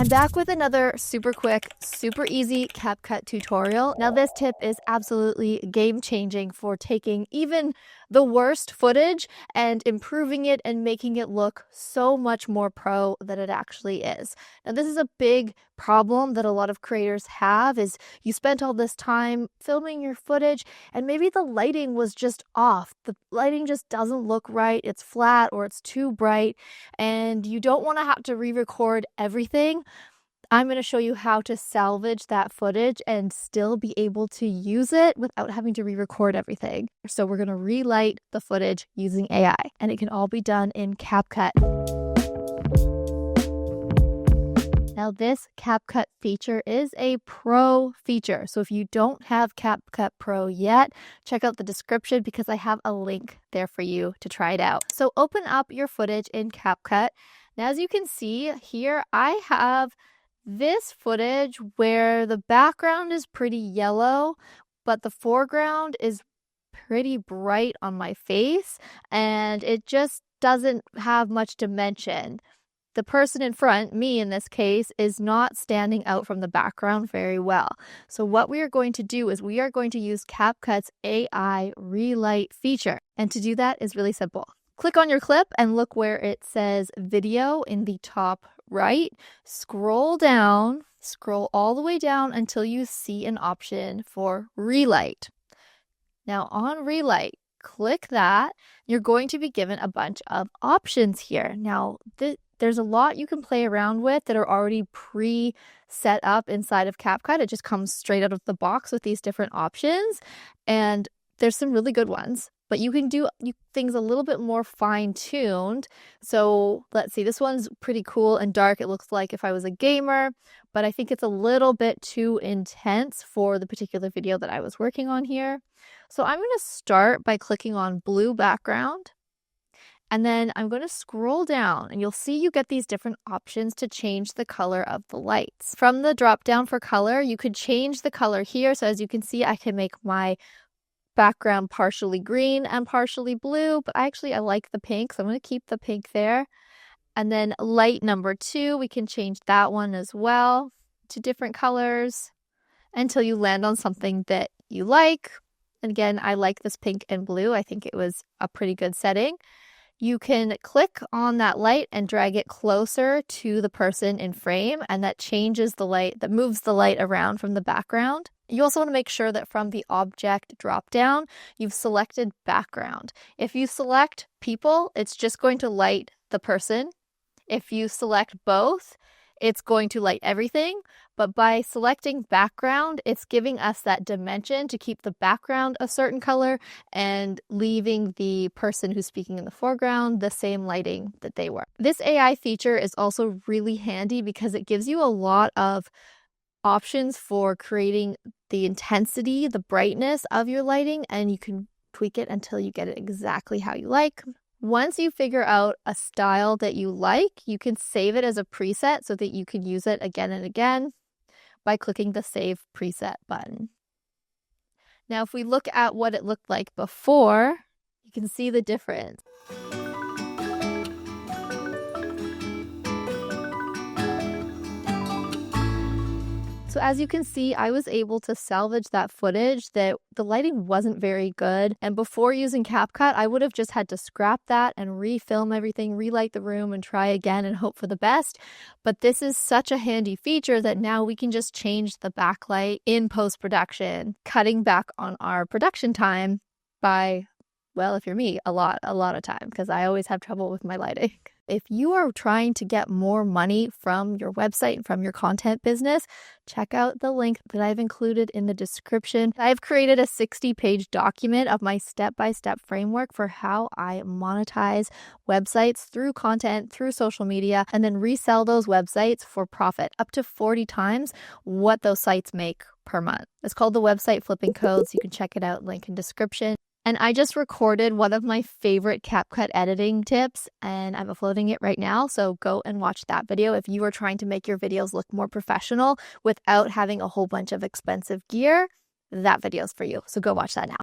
I'm back with another super quick, super easy CapCut tutorial. Now this tip is absolutely game-changing for taking even the worst footage and improving it and making it look so much more pro than it actually is. Now this is a big problem that a lot of creators have, is you spent all this time filming your footage and maybe the lighting was just off. The lighting just doesn't look right, it's flat or it's too bright, and you don't want to have to re-record everything. I'm going to show you how to salvage that footage and still be able to use it without having to re-record everything. So we're going to relight the footage using AI, and it can all be done in CapCut. Now this CapCut feature is a pro feature. So if you don't have CapCut Pro yet, check out the description because I have a link there for you to try it out. So open up your footage in CapCut. Now as you can see here, I have this footage where the background is pretty yellow, but the foreground is pretty bright on my face, and it just doesn't have much dimension. The person in front, me in this case, is not standing out from the background very well. So what we are going to do is we are going to use CapCut's AI Relight feature. And to do that is really simple. Click on your clip and look where it says video in the top right. Scroll down, scroll all the way down until you see an option for Relight. Now on Relight, click that. You're going to be given a bunch of options here. Now, there's a lot you can play around with that are already pre-set up inside of CapCut. It just comes straight out of the box with these different options, and there's some really good ones. But you can do things a little bit more fine-tuned. So let's see, this one's pretty cool and dark. It looks like if I was a gamer, but I think it's a little bit too intense for the particular video that I was working on here. So I'm going to start by clicking on blue background. And then I'm going to scroll down and you'll see you get these different options to change the color of the lights. From the drop down for color, you could change the color here. So as you can see, I can make my background partially green and partially blue, but I like the pink, so I'm going to keep the pink there. And then light number 2, we can change that one as well to different colors until you land on something that you like. And again, I like this pink and blue. I think it was a pretty good setting. You can click on that light and drag it closer to the person in frame, and that changes the light, that moves the light around from the background. You also want to make sure that from the object dropdown, you've selected background. If you select people, it's just going to light the person. If you select both, it's going to light everything. But by selecting background, it's giving us that dimension to keep the background a certain color and leaving the person who's speaking in the foreground the same lighting that they were. This AI feature is also really handy because it gives you a lot of options for creating the intensity, the brightness of your lighting, and you can tweak it until you get it exactly how you like. Once you figure out a style that you like, you can save it as a preset so that you can use it again and again by clicking the Save Preset button. Now, if we look at what it looked like before, you can see the difference. So as you can see, I was able to salvage that footage that the lighting wasn't very good. And before using CapCut, I would have just had to scrap that and refilm everything, relight the room and try again and hope for the best. But this is such a handy feature that now we can just change the backlight in post-production, cutting back on our production time by, well, if you're me, a lot of time, because I always have trouble with my lighting. If you are trying to get more money from your website and from your content business, check out the link that I've included in the description. I've created a 60-page document of my step-by-step framework for how I monetize websites through content, through social media, and then resell those websites for profit, up to 40 times what those sites make per month. It's called the Website Flipping Code, so you can check it out, link in description. And I just recorded one of my favorite CapCut editing tips, and I'm uploading it right now. So go and watch that video if you are trying to make your videos look more professional without having a whole bunch of expensive gear. That video is for you. So go watch that now.